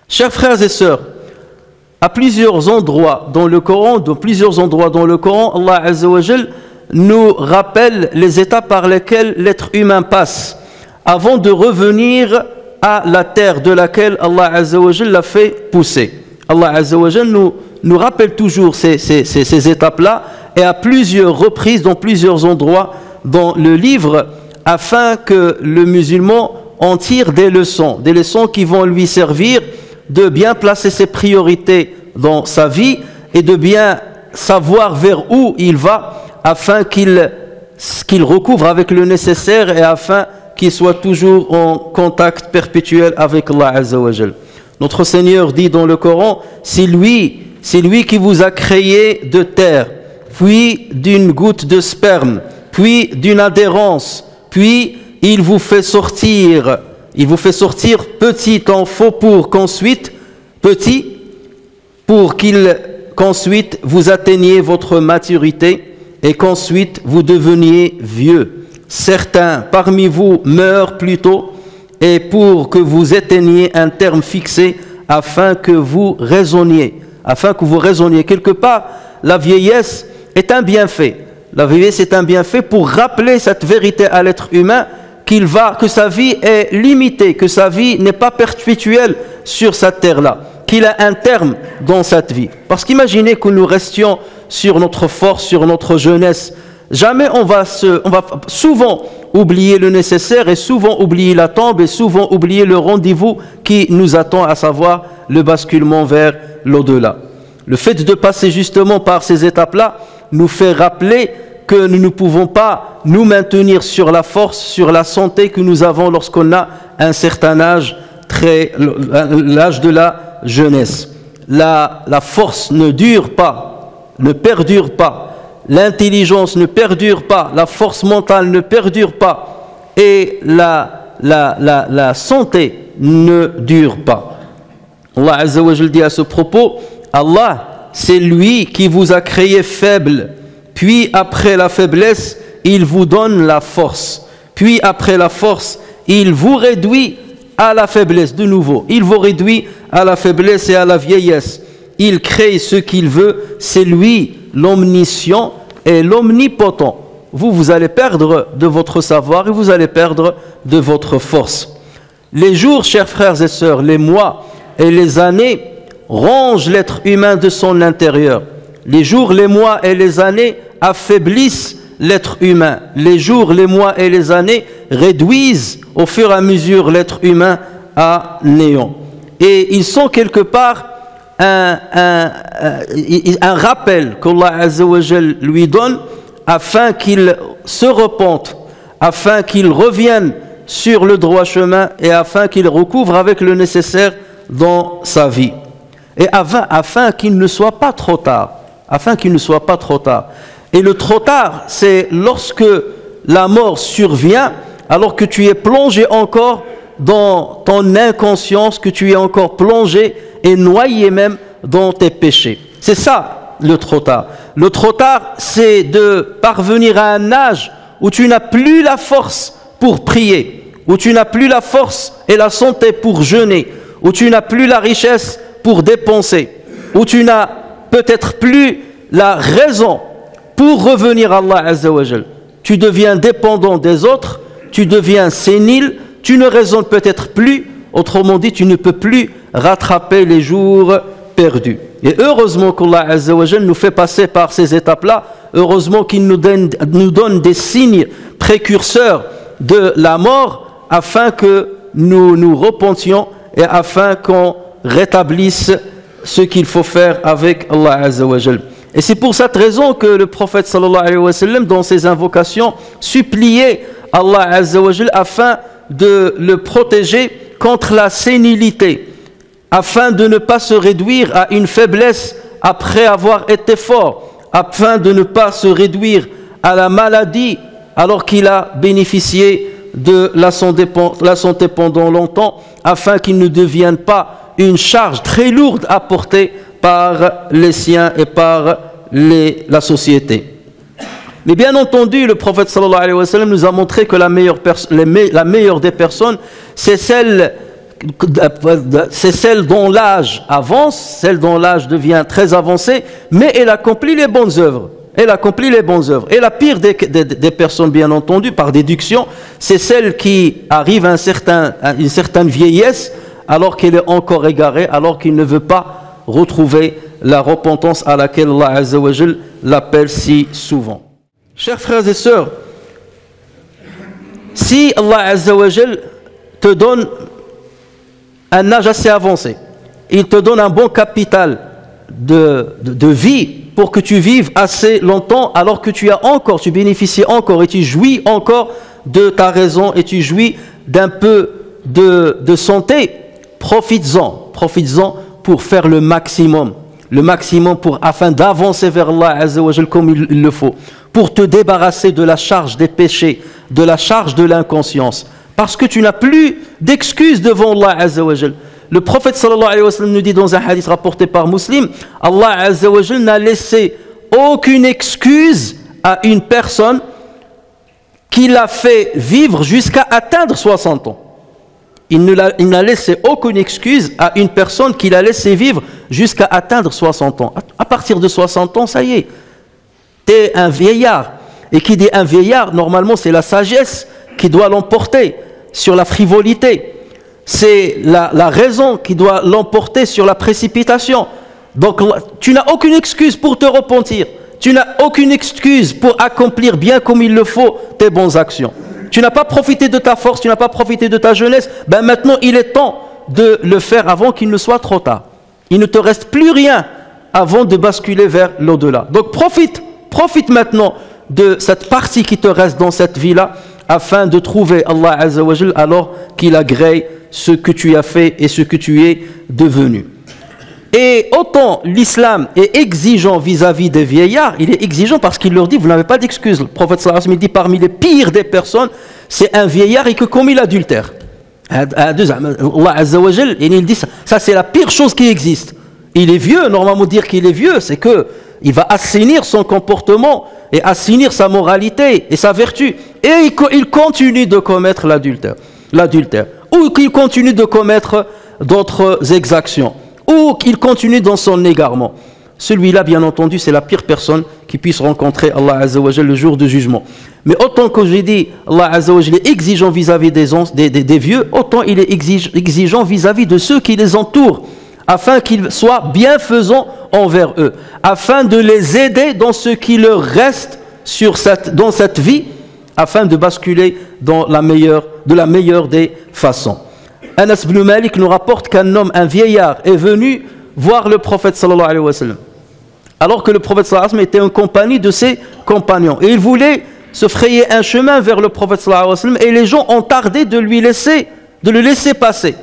Chers frères et sœurs, à plusieurs endroits dans le Coran, Allah Azza wa Jal nous rappelle les étapes par lesquelles l'être humain passe avant de revenir à la terre de laquelle Allah Azza wa Jal l'a fait pousser. Allah Azza wa Jal nous rappelle toujours ces étapes-là, et à plusieurs reprises, dans plusieurs endroits dans le livre, afin que le musulman en tire des leçons qui vont lui servir de bien placer ses priorités dans sa vie et de bien savoir vers où il va, afin qu'il recouvre avec le nécessaire et afin qu'il soit toujours en contact perpétuel avec Allah Azza wa Jal. Notre Seigneur dit dans le Coran, c'est lui qui vous a créé de terre, puis d'une goutte de sperme, puis d'une adhérence, puis il vous fait sortir petit en faux pour qu'ensuite vous atteigniez votre maturité et qu'ensuite vous deveniez vieux. Certains parmi vous meurent plus tôt, et pour que vous atteigniez un terme fixé afin que vous raisonniez. Quelque part, la vieillesse est un bienfait. La vieillesse est un bienfait pour rappeler cette vérité à l'être humain, que sa vie est limitée, que sa vie n'est pas perpétuelle sur cette terre-là, qu'il a un terme dans cette vie. Parce qu'imaginez que nous restions sur notre force, sur notre jeunesse, jamais on va souvent oublier le nécessaire, et souvent oublier la tombe, et souvent oublier le rendez-vous qui nous attend, à savoir le basculement vers l'au-delà. Le fait de passer justement par ces étapes-là nous fait rappeler que nous ne pouvons pas nous maintenir sur la force, sur la santé que nous avons lorsqu'on a un certain âge, l'âge de la jeunesse. La force ne dure pas, ne perdure pas, l'intelligence ne perdure pas, la force mentale ne perdure pas, et la santé ne dure pas. Allah Azza wa Jal dit à ce propos, Allah, c'est lui qui vous a créé faible, puis après la faiblesse, il vous donne la force. Puis après la force, il vous réduit à la faiblesse de nouveau. Il vous réduit à la faiblesse et à la vieillesse. Il crée ce qu'il veut. C'est lui l'omniscient et l'omnipotent. Vous allez perdre de votre savoir et vous allez perdre de votre force. Les jours, chers frères et sœurs, les mois et les années rongent l'être humain de son intérieur. Les jours, les mois et les années affaiblissent l'être humain. Les jours, les mois et les années réduisent au fur et à mesure l'être humain à néant. Et ils sont quelque part un rappel qu'Allah Azza wa Jal lui donne afin qu'il se repente, afin qu'il revienne sur le droit chemin et afin qu'il recouvre avec le nécessaire dans sa vie. Et afin qu'il ne soit pas trop tard. Et le trop tard, c'est lorsque la mort survient, alors que tu es plongé encore dans ton inconscience, que tu es encore plongé et noyé même dans tes péchés. C'est ça le trop tard. Le trop tard, c'est de parvenir à un âge où tu n'as plus la force pour prier, où tu n'as plus la force et la santé pour jeûner, où tu n'as plus la richesse pour dépenser, où tu n'as peut-être plus la raison pour revenir à Allah Azza wa Jal. Tu deviens dépendant des autres, tu deviens sénile, tu ne raisonnes peut-être plus, autrement dit, tu ne peux plus rattraper les jours perdus. Et heureusement qu'Allah Azza wa Jal nous fait passer par ces étapes-là, heureusement qu'il nous donne des signes précurseurs de la mort, afin que nous nous repentions et afin qu'on rétablisse ce qu'il faut faire avec Allah Azza wa Jal. Et c'est pour cette raison que le prophète sallallahu alayhi wa sallam, dans ses invocations, suppliait Allah Azza wa Jal afin de le protéger contre la sénilité, afin de ne pas se réduire à une faiblesse après avoir été fort, afin de ne pas se réduire à la maladie alors qu'il a bénéficié de la santé pendant longtemps, afin qu'il ne devienne pas une charge très lourde à porter par les siens et par la société. Mais bien entendu, le prophète sallallahu alayhi wa sallam nous a montré que la meilleure des personnes, c'est celle dont l'âge avance, celle dont l'âge devient très avancé, mais elle accomplit les bonnes œuvres. Elle accomplit les bonnes œuvres. Et la pire des personnes, bien entendu, par déduction, c'est celle qui arrive à une certaine vieillesse, alors qu'elle est encore égarée, alors qu'il ne veut pas retrouver la repentance à laquelle Allah Azza wa Jal l'appelle si souvent. Chers frères et sœurs, si Allah Azza wa Jal te donne un âge assez avancé, il te donne un bon capital de vie pour que tu vives assez longtemps, alors que tu bénéficies encore et tu jouis encore de ta raison et tu jouis d'un peu de santé, profites-en pour faire le maximum afin d'avancer vers Allah Azza wa Jal comme il le faut, pour te débarrasser de la charge des péchés, de la charge de l'inconscience, parce que tu n'as plus d'excuses devant Allah Azza wa Jal. Le prophète sallallahu alayhi wa sallam nous dit dans un hadith rapporté par Muslim, Allah Azza wa Jal n'a laissé aucune excuse à une personne qui l'a fait vivre jusqu'à atteindre 60 ans. Il n'a laissé aucune excuse à une personne qui l'a laissé vivre jusqu'à atteindre 60 ans. À partir de 60 ans, ça y est, tu es un vieillard. Et qui dit un vieillard, normalement c'est la sagesse qui doit l'emporter sur la frivolité. C'est la raison qui doit l'emporter sur la précipitation. Donc tu n'as aucune excuse pour te repentir. Tu n'as aucune excuse pour accomplir bien comme il le faut tes bonnes actions. Tu n'as pas profité de ta force, tu n'as pas profité de ta jeunesse. Ben maintenant, il est temps de le faire avant qu'il ne soit trop tard. Il ne te reste plus rien avant de basculer vers l'au-delà. Donc profite maintenant de cette partie qui te reste dans cette vie-là, afin de trouver Allah Azza wa Jal alors qu'il agrée ce que tu as fait et ce que tu es devenu. Et autant l'islam est exigeant vis-à-vis des vieillards, il est exigeant parce qu'il leur dit, vous n'avez pas d'excuse. Le prophète sallallahu alayhi wa sallam dit, parmi les pires des personnes, c'est un vieillard et que commet l'adultère. Allah Azza wa Jal, il dit, ça c'est la pire chose qui existe. Il est vieux, normalement dire qu'il est vieux, c'est que il va assainir son comportement et assainir sa moralité et sa vertu. Et il continue de commettre l'adultère. Ou qu'il continue de commettre d'autres exactions. Ou qu'il continue dans son égarement. Celui-là, bien entendu, c'est la pire personne qui puisse rencontrer Allah Azza wa Jal le jour du jugement. Mais autant que j'ai dit, Allah Azza wa Jal est exigeant vis-à-vis des vieux, autant il est exigeant vis-à-vis de ceux qui les entourent, afin qu'ils soient bienfaisants envers eux, afin de les aider dans ce qui leur reste dans cette vie, afin de basculer de la meilleure des façons. Anas ibn Malik nous rapporte qu'un homme, un vieillard, est venu voir le prophète sallallahu alayhi wa sallam, alors que le prophète sallallahu alayhi wa sallam était en compagnie de ses compagnons. Et il voulait se frayer un chemin vers le prophète sallallahu alayhi wa sallam, et les gens ont tardé de le laisser passer,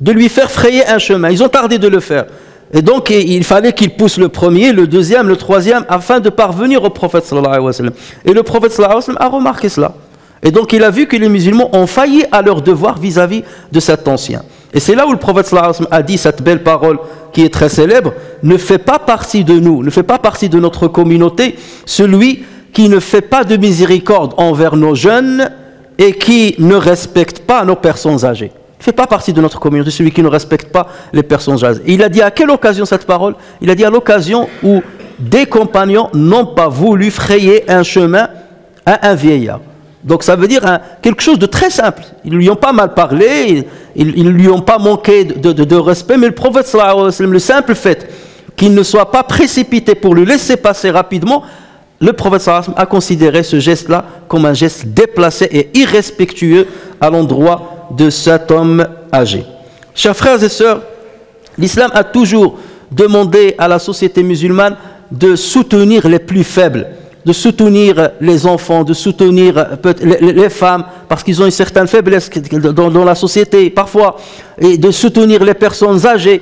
de lui faire frayer un chemin. Ils ont tardé de le faire. Et donc il fallait qu'il pousse le premier, le deuxième, le troisième, afin de parvenir au prophète sallallahu alayhi wa sallam. Et le prophète sallallahu alayhi wa sallam a remarqué cela. Et donc il a vu que les musulmans ont failli à leur devoir vis-à-vis de cet ancien. Et c'est là où le prophète sallallahu alayhi wa sallam a dit cette belle parole qui est très célèbre: ne fait pas partie de nous, ne fait pas partie de notre communauté celui qui ne fait pas de miséricorde envers nos jeunes et qui ne respecte pas nos personnes âgées. Ne fait pas partie de notre communauté celui qui ne respecte pas les personnes âgées. Et il a dit à quelle occasion cette parole? Il a dit à l'occasion où des compagnons n'ont pas voulu frayer un chemin à un vieillard. Donc ça veut dire quelque chose de très simple. Ils lui ont pas mal parlé, ils lui ont pas manqué de respect, mais le prophète sallallahu alayhi wa sallam, le simple fait qu'il ne soit pas précipité pour le laisser passer rapidement, le prophète sallallahu alayhi wa sallam a considéré ce geste-là comme un geste déplacé et irrespectueux à l'endroit de cet homme âgé. Chers frères et sœurs, l'islam a toujours demandé à la société musulmane de soutenir les plus faibles, de soutenir les enfants, de soutenir les femmes, parce qu'ils ont une certaine faiblesse dans la société, parfois, et de soutenir les personnes âgées,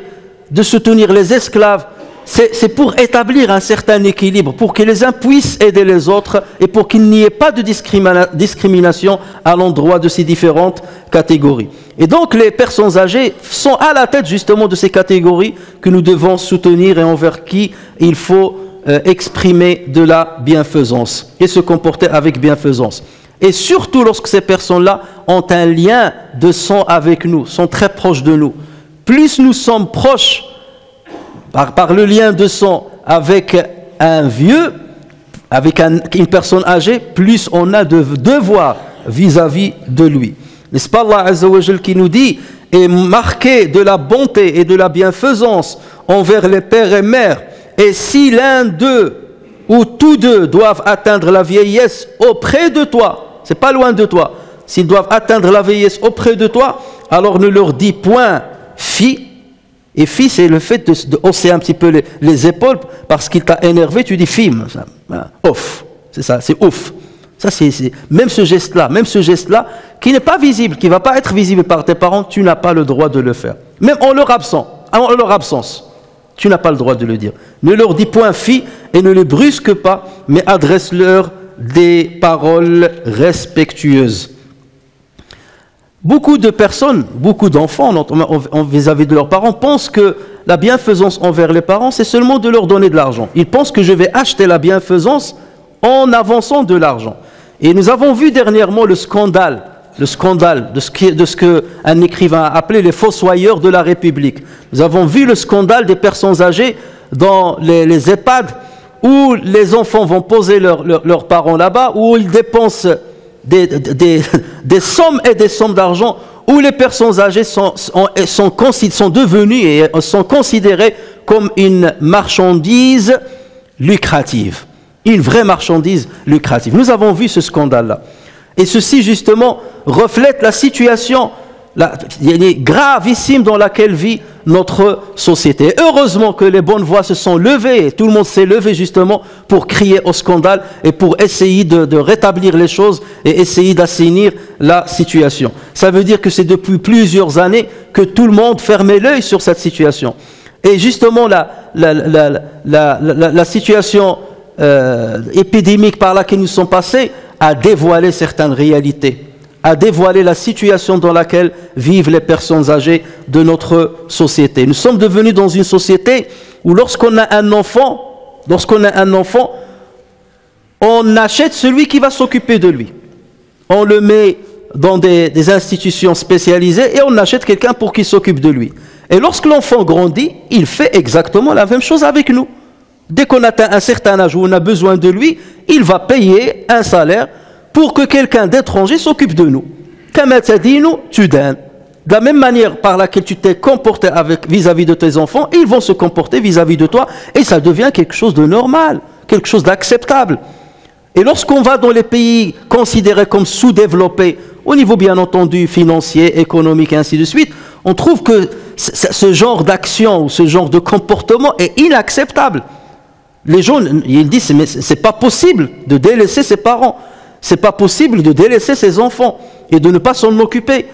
de soutenir les esclaves. C'est pour établir un certain équilibre, pour que les uns puissent aider les autres et pour qu'il n'y ait pas de discrimination à l'endroit de ces différentes catégories. Et donc les personnes âgées sont à la tête justement de ces catégories que nous devons soutenir et envers qui il faut exprimer de la bienfaisance et se comporter avec bienfaisance. Et surtout lorsque ces personnes-là ont un lien de sang avec nous, sont très proches de nous. Plus nous sommes proches par le lien de sang avec un vieux, avec une personne âgée, plus on a de devoirs vis-à-vis de lui. N'est-ce pas Allah Azza wa Jal qui nous dit « Et marqué de la bonté et de la bienfaisance envers les pères et mères, et si l'un d'eux ou tous deux doivent atteindre la vieillesse auprès de toi, c'est pas loin de toi, s'ils doivent atteindre la vieillesse auprès de toi, alors ne leur dis point fille. Et fille, c'est le fait de hausser un petit peu les épaules parce qu'il t'a énervé, tu dis film, off, c'est ça, c'est ouf. Ça, c'est même ce geste-là, qui n'est pas visible, qui ne va pas être visible par tes parents, tu n'as pas le droit de le faire. Même en leur absence, tu n'as pas le droit de le dire. Ne leur dis point fille et ne les brusque pas, mais adresse-leur des paroles respectueuses. Beaucoup de personnes, beaucoup d'enfants vis-à-vis de leurs parents pensent que la bienfaisance envers les parents, c'est seulement de leur donner de l'argent. Ils pensent que je vais acheter la bienfaisance en avançant de l'argent. Et nous avons vu dernièrement le scandale de ce qu'un écrivain a appelé les fossoyeurs de la République. Nous avons vu le scandale des personnes âgées dans les EHPAD où les enfants vont poser leurs parents là-bas, où ils dépensent des sommes et des sommes d'argent, où les personnes âgées sont devenues et sont considérées comme une marchandise lucrative. Une vraie marchandise lucrative. Nous avons vu ce scandale-là. Et ceci, justement, reflète la situation gravissime dans laquelle vit notre société. Et heureusement que les bonnes voix se sont levées, et tout le monde s'est levé justement pour crier au scandale et pour essayer de rétablir les choses et essayer d'assainir la situation. Ça veut dire que c'est depuis plusieurs années que tout le monde fermait l'œil sur cette situation. Et justement, la situation épidémique par laquelle nous sommes passés a dévoilé certaines réalités, a dévoilé la situation dans laquelle vivent les personnes âgées de notre société. Nous sommes devenus dans une société où lorsqu'on a un enfant, on achète celui qui va s'occuper de lui. On le met dans des institutions spécialisées et on achète quelqu'un pour qu'il s'occupe de lui. Et lorsque l'enfant grandit, il fait exactement la même chose avec nous. Dès qu'on atteint un certain âge où on a besoin de lui, il va payer un salaire pour que quelqu'un d'étranger s'occupe de nous. De la même manière par laquelle tu t'es comporté vis-à-vis de tes enfants, ils vont se comporter vis-à-vis de toi et ça devient quelque chose de normal, quelque chose d'acceptable. Et lorsqu'on va dans les pays considérés comme sous-développés, au niveau bien entendu financier, économique et ainsi de suite, on trouve que ce genre d'action ou ce genre de comportement est inacceptable. Les gens, ils disent, mais c'est pas possible de délaisser ses parents, c'est pas possible de délaisser ses enfants et de ne pas s'en occuper.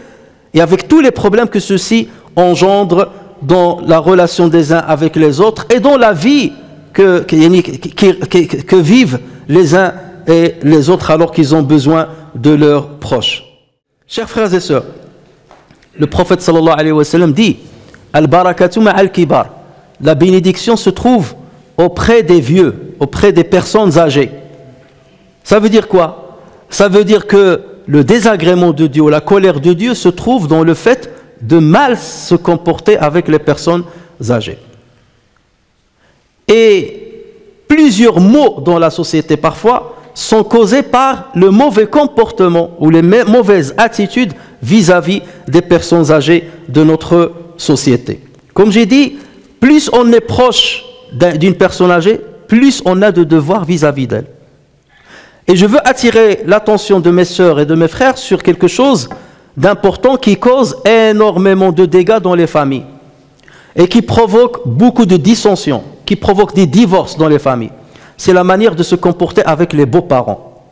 Et avec tous les problèmes que ceci engendre dans la relation des uns avec les autres et dans la vie que vivent les uns et les autres alors qu'ils ont besoin de leurs proches. Chers frères et sœurs, le prophète sallallahu alayhi wa sallam dit Al-barakatu ma'al kibar. La bénédiction se trouve auprès des vieux, auprès des personnes âgées. Ça veut dire quoi? Ça veut dire que le désagrément de Dieu, la colère de Dieu se trouve dans le fait de mal se comporter avec les personnes âgées. Et plusieurs maux dans la société parfois sont causés par le mauvais comportement ou les mauvaises attitudes vis-à-vis des personnes âgées de notre société. Comme j'ai dit, plus on est proche d'une personne âgée, plus on a de devoirs vis-à-vis d'elle. Et je veux attirer l'attention de mes sœurs et de mes frères sur quelque chose d'important qui cause énormément de dégâts dans les familles et qui provoque beaucoup de dissensions, qui provoque des divorces dans les familles. c'est la manière de se comporter avec les beaux-parents.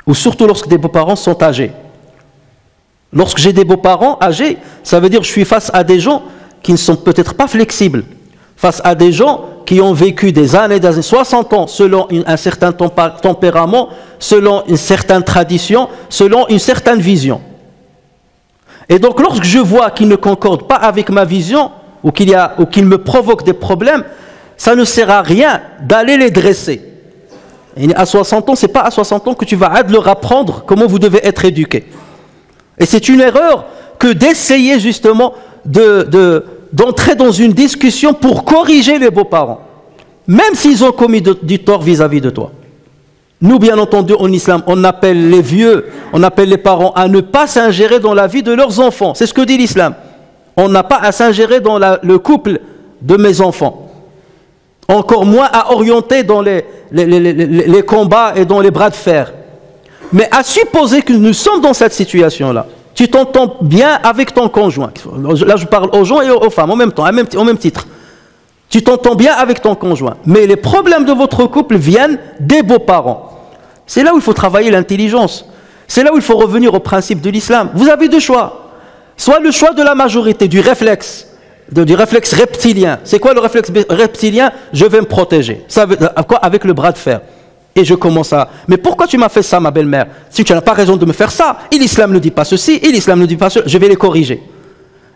Ou surtout lorsque des beaux-parents sont âgés. Lorsque j'ai des beaux-parents âgés, ça veut dire que je suis face à des gens qui ne sont peut-être pas flexibles, face à des gens qui ont vécu des années, 60 ans, selon un certain tempérament, selon une certaine tradition, selon une certaine vision. Et donc, lorsque je vois qu'ils ne concordent pas avec ma vision, ou qu'ils me provoquent des problèmes, ça ne sert à rien d'aller les dresser. Et à 60 ans, ce n'est pas à 60 ans que tu vas leur apprendre comment vous devez être éduqués. Et c'est une erreur que d'essayer justement d'entrer dans une discussion pour corriger les beaux-parents, même s'ils ont commis du tort vis-à-vis de toi. Nous, bien entendu, en islam, on appelle les vieux, on appelle les parents à ne pas s'ingérer dans la vie de leurs enfants. C'est ce que dit l'islam. On n'a pas à s'ingérer dans le couple de mes enfants. Encore moins à orienter dans les combats et dans les bras de fer. Mais à supposer que nous sommes dans cette situation-là, tu t'entends bien avec ton conjoint. Là, je parle aux gens et aux femmes en même temps, au même titre. Tu t'entends bien avec ton conjoint. Mais les problèmes de votre couple viennent des beaux-parents. C'est là où il faut travailler l'intelligence. C'est là où il faut revenir au principe de l'islam. Vous avez deux choix. Soit le choix de la majorité, du réflexe reptilien. C'est quoi le réflexe reptilien? Je vais me protéger. Ça veut dire quoi? Avec le bras de fer. Et je commence à... Mais pourquoi tu m'as fait ça, ma belle-mère? Si tu n'as pas raison de me faire ça, et l'islam ne dit pas ceci, et l'islam ne dit pas cela, je vais les corriger.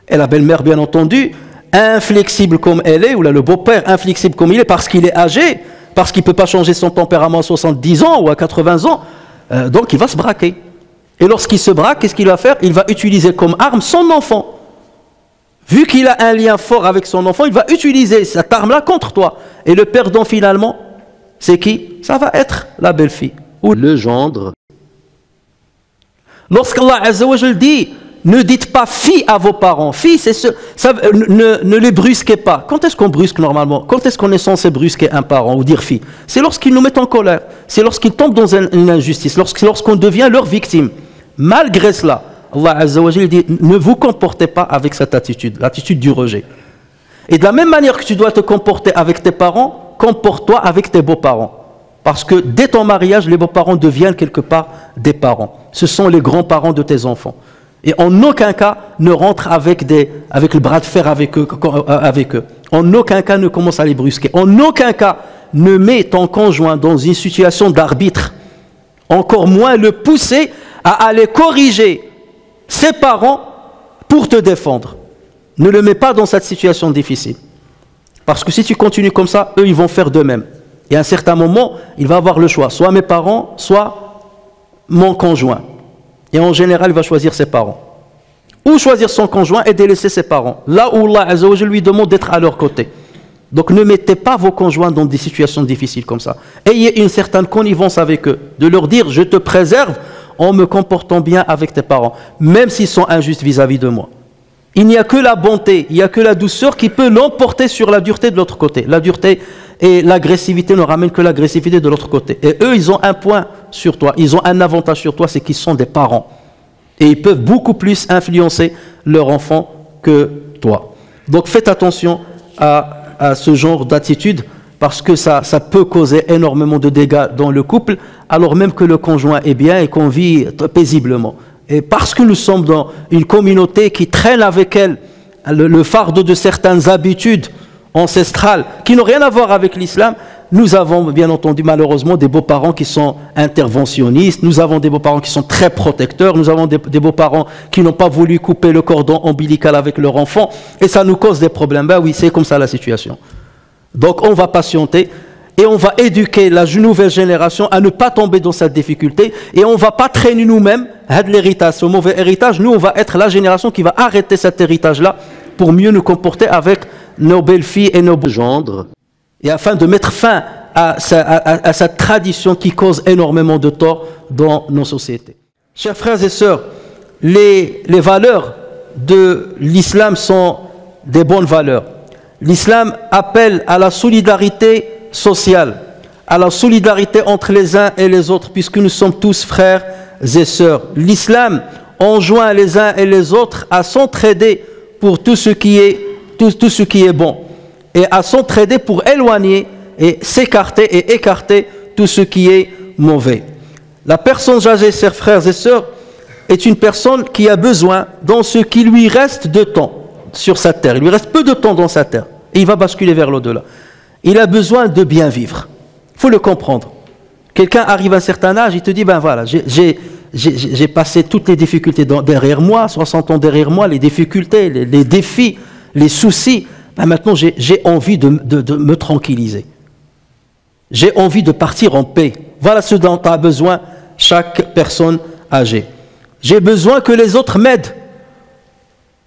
Et la belle-mère, bien entendu, inflexible comme elle est, ou là, le beau-père inflexible comme il est, parce qu'il est âgé, parce qu'il ne peut pas changer son tempérament à 70 ans ou à 80 ans, donc il va se braquer. Et lorsqu'il se braque, qu'est-ce qu'il va faire? Il va utiliser comme arme son enfant. Vu qu'il a un lien fort avec son enfant, il va utiliser cette arme-là contre toi. Et le perdant finalement, c'est qui? Ça va être la belle-fille ou le gendre. Lorsqu'Allah Azza wa Jal dit, ne dites pas fille à vos parents. Fille, c'est ne les brusquez pas. Quand est-ce qu'on brusque normalement? Quand est-ce qu'on est censé brusquer un parent ou dire fille? C'est lorsqu'ils nous mettent en colère. C'est lorsqu'ils tombent dans une injustice. Lorsqu'on devient leur victime. Malgré cela, Allah Azza wa Jal dit, ne vous comportez pas avec cette attitude, l'attitude du rejet. Et de la même manière que tu dois te comporter avec tes parents, comporte-toi avec tes beaux-parents. Parce que dès ton mariage, les beaux-parents deviennent quelque part des parents. Ce sont les grands-parents de tes enfants. Et en aucun cas ne rentre avec le bras de fer avec eux. En aucun cas ne commence à les brusquer. En aucun cas ne mets ton conjoint dans une situation d'arbitre. Encore moins le pousser à aller corriger ses parents pour te défendre. Ne le mets pas dans cette situation difficile. Parce que si tu continues comme ça, eux, ils vont faire de même. Et à un certain moment, il va avoir le choix. Soit mes parents, soit mon conjoint. Et en général, il va choisir ses parents. Ou choisir son conjoint et délaisser ses parents. Là où Allah Azza wa Jalla lui demande d'être à leur côté. Donc ne mettez pas vos conjoints dans des situations difficiles comme ça. Ayez une certaine connivence avec eux. De leur dire, je te préserve en me comportant bien avec tes parents. Même s'ils sont injustes vis-à-vis de moi. Il n'y a que la bonté, il n'y a que la douceur qui peut l'emporter sur la dureté de l'autre côté. La dureté et l'agressivité ne ramènent que l'agressivité de l'autre côté. Et eux, ils ont un point sur toi, ils ont un avantage sur toi, c'est qu'ils sont des parents. Et ils peuvent beaucoup plus influencer leur enfant que toi. Donc faites attention à ce genre d'attitude, parce que ça peut causer énormément de dégâts dans le couple, alors même que le conjoint est bien et qu'on vit paisiblement. Et parce que nous sommes dans une communauté qui traîne avec elle le fardeau de certaines habitudes ancestrales qui n'ont rien à voir avec l'islam, nous avons bien entendu malheureusement des beaux-parents qui sont interventionnistes, nous avons des beaux-parents qui sont très protecteurs, nous avons des beaux-parents qui n'ont pas voulu couper le cordon ombilical avec leur enfant, et ça nous cause des problèmes. Ben oui, c'est comme ça la situation. Donc on va patienter. Et on va éduquer la nouvelle génération à ne pas tomber dans cette difficulté. Et on ne va pas traîner nous-mêmes l'héritage, ce mauvais héritage. Nous, on va être la génération qui va arrêter cet héritage-là pour mieux nous comporter avec nos belles-filles et nos beaux gendres. Et afin de mettre fin à cette tradition qui cause énormément de tort dans nos sociétés. Chers frères et sœurs, les valeurs de l'islam sont des bonnes valeurs. L'islam appelle à la solidarité sociale, à la solidarité entre les uns et les autres, puisque nous sommes tous frères et sœurs. L'islam enjoint les uns et les autres à s'entraider pour tout ce qui est bon, et à s'entraider pour éloigner et s'écarter et écarter tout ce qui est mauvais. La personne âgée, chers frères et sœurs, est une personne qui a besoin, dans ce qui lui reste de temps sur sa terre, il lui reste peu de temps dans sa terre, et il va basculer vers l'au-delà. Il a besoin de bien vivre. Il faut le comprendre. Quelqu'un arrive à un certain âge, il te dit, ben voilà, j'ai passé toutes les difficultés derrière moi, 60 ans derrière moi, les difficultés, les défis, les soucis. Ben maintenant, j'ai envie de me tranquilliser. J'ai envie de partir en paix. Voilà ce dont a besoin chaque personne âgée. J'ai besoin que les autres m'aident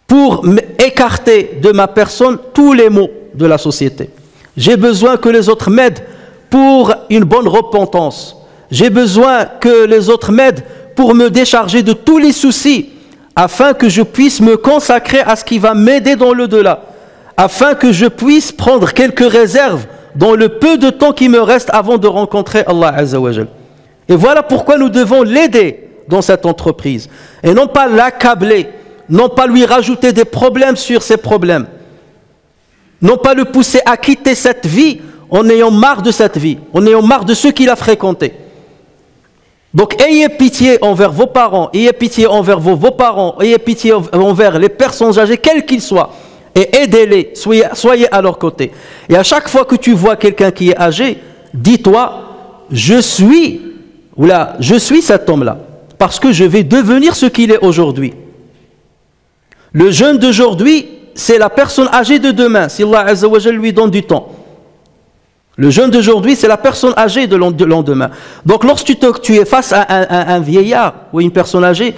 pour écarter de ma personne tous les maux de la société. J'ai besoin que les autres m'aident pour une bonne repentance. J'ai besoin que les autres m'aident pour me décharger de tous les soucis, afin que je puisse me consacrer à ce qui va m'aider dans l'au-delà, afin que je puisse prendre quelques réserves dans le peu de temps qui me reste avant de rencontrer Allah Azza wa Jal. Et voilà pourquoi nous devons l'aider dans cette entreprise, et non pas l'accabler, non pas lui rajouter des problèmes sur ses problèmes, non pas le pousser à quitter cette vie en ayant marre de cette vie, en ayant marre de ceux qu'il a fréquentés. Donc ayez pitié envers vos parents, ayez pitié envers vos parents, ayez pitié envers les personnes âgées, quels qu'ils soient, et aidez-les, soyez à leur côté. Et à chaque fois que tu vois quelqu'un qui est âgé, dis-toi, je suis cet homme-là, parce que je vais devenir ce qu'il est aujourd'hui. Le jeune d'aujourd'hui, c'est la personne âgée de demain, si Allah Azza wa Jal lui donne du temps. Le jeune d'aujourd'hui, c'est la personne âgée de lendemain. Donc lorsque tu es face à un vieillard ou une personne âgée,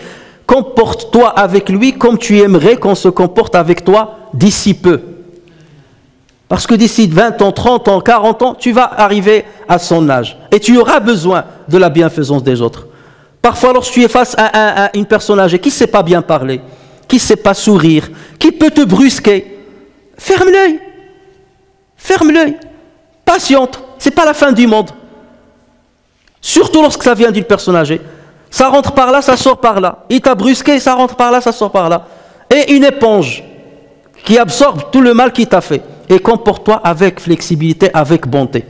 comporte-toi avec lui comme tu aimerais qu'on se comporte avec toi d'ici peu. Parce que d'ici 20 ans, 30 ans, 40 ans, tu vas arriver à son âge. Et tu auras besoin de la bienfaisance des autres. Parfois, lorsque tu es face à une personne âgée qui ne sait pas bien parler, qui ne sait pas sourire, qui peut te brusquer, ferme l'œil. Ferme l'œil. Patiente. Ce n'est pas la fin du monde. Surtout lorsque ça vient d'une personne âgée. Ça rentre par là, ça sort par là. Il t'a brusqué, ça rentre par là, ça sort par là. Et une éponge qui absorbe tout le mal qu'il t'a fait. Et comporte-toi avec flexibilité, avec bonté.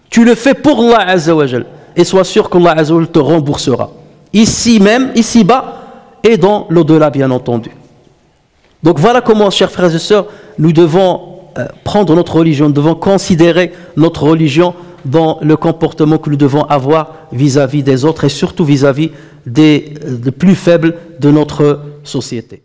Tu le fais pour Allah Azza wa Jal. Et sois sûr qu'Allah Azza wa Jal te remboursera. Ici même, ici-bas, et dans l'au-delà, bien entendu. Donc voilà comment, chers frères et sœurs, nous devons prendre notre religion, nous devons considérer notre religion dans le comportement que nous devons avoir vis-à-vis des autres et surtout vis-à-vis des plus faibles de notre société.